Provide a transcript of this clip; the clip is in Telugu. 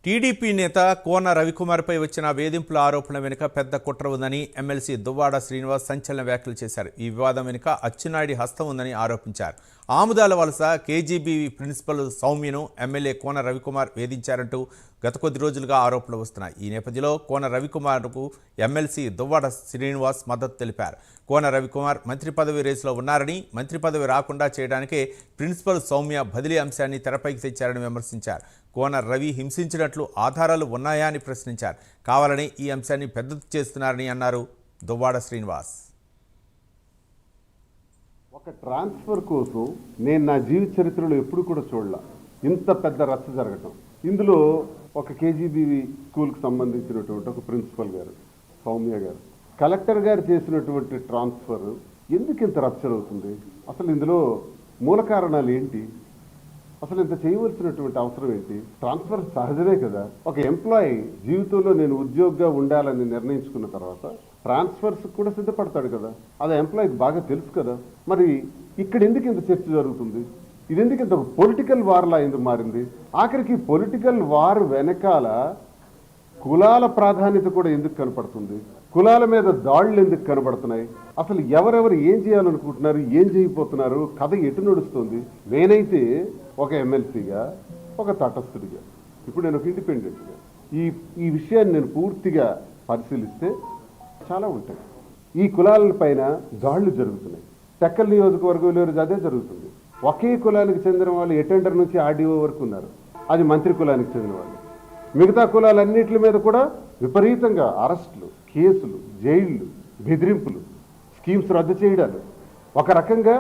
టీడీపీ నేత కోన రవికుమార్పై వచ్చిన వేధింపుల ఆరోపణల వెనుక పెద్ద కుట్ర ఉందని ఎమ్మెల్సీ దువ్వాడ శ్రీనివాస్ సంచలన వ్యాఖ్యలు చేశారు. ఈ వివాదం వెనుక అచ్చెన్నాయుడి హస్తం ఉందని ఆరోపించారు. ఆముదాల వలస కేజీబీ ప్రిన్సిపల్ సౌమ్యను ఎమ్మెల్యే కోన రవికుమార్ వేధించారంటూ గత కొద్ది రోజులుగా ఆరోపణలు వస్తున్నాయి. ఈ నేపథ్యంలో కోన రవికుమార్కు ఎమ్మెల్సీ దువ్వాడ శ్రీనివాస్ మద్దతు తెలిపారు. కోన రవికుమార్ మంత్రి పదవి రేసులో ఉన్నారని, మంత్రి పదవి రాకుండా చేయడానికే ప్రిన్సిపల్ సౌమ్య బదిలీ అంశాన్ని తెరపైకి తెచ్చారని విమర్శించారు. కోన రవి హింసించినట్లు ఆధారాలు ఉన్నాయా అని ప్రశ్నించారు. కావాలని ఈ అంశాన్ని పెద్దది చేస్తున్నారని అన్నారు దువ్వాడ శ్రీనివాస్. ఒక ట్రాన్స్ఫర్ కోసం నేను నా జీవిత చరిత్రలో ఎప్పుడు కూడా చూడలా ఇంత పెద్ద రచ్చ జరగటం. ఇందులో ఒక కేజీబీ స్కూల్కి సంబంధించినటువంటి ఒక ప్రిన్సిపల్ గారు సౌమ్య గారు, కలెక్టర్ గారు చేసినటువంటి ట్రాన్స్ఫర్ ఎందుకు ఇంత రచ్చర్ అవుతుంది? అసలు ఇందులో మూల కారణాలు ఏంటి? అసలు ఇంత చేయవలసినటువంటి అవసరం ఏంటి? ట్రాన్స్ఫర్ సహజమే కదా. ఒక ఎంప్లాయీ జీవితంలో నేను ఉద్యోగిగా ఉండాలని నిర్ణయించుకున్న తర్వాత ట్రాన్స్ఫర్స్ కూడా సిద్ధపడతాడు కదా. అది ఎంప్లాయీకి బాగా తెలుసు కదా. మరి ఇక్కడ ఎందుకు ఇంత చర్చ జరుగుతుంది? ఇది ఎందుకు ఇంత పొలిటికల్ వార్లా ఎందుకు మారింది? ఆఖరికి పొలిటికల్ వార్ వెనకాల కులాల ప్రాధాన్యత కూడా ఎందుకు కనపడుతుంది? కులాల మీద దాడులు ఎందుకు కనబడుతున్నాయి? అసలు ఎవరెవరు ఏం చేయాలనుకుంటున్నారు, ఏం చేయబోతున్నారు, కథ ఎటు నడుస్తుంది? నేనైతే ఒక ఎమ్మెల్సీగా, ఒక తటస్థుడిగా, ఇప్పుడు నేను ఒక ఇండిపెండెంట్గా ఈ విషయాన్ని నేను పూర్తిగా పరిశీలిస్తే చాలా ఉంటాయి. ఈ కులాల పైన దాడులు జరుగుతున్నాయి. టెక్కల్ నియోజకవర్గంలో అదే జరుగుతుంది. ఒకే కులానికి చెందిన వాళ్ళు అటెండర్ నుంచి ఆర్డీఓ వరకు ఉన్నారు. అది మంత్రి కులానికి చెందిన వాళ్ళు. మిగతా కులాలన్నింటి మీద కూడా విపరీతంగా అరెస్టులు, కేసులు, జైళ్లు, బెదిరింపులు, స్కీమ్స్ రద్దు చేయడాలు. ఒక రకంగా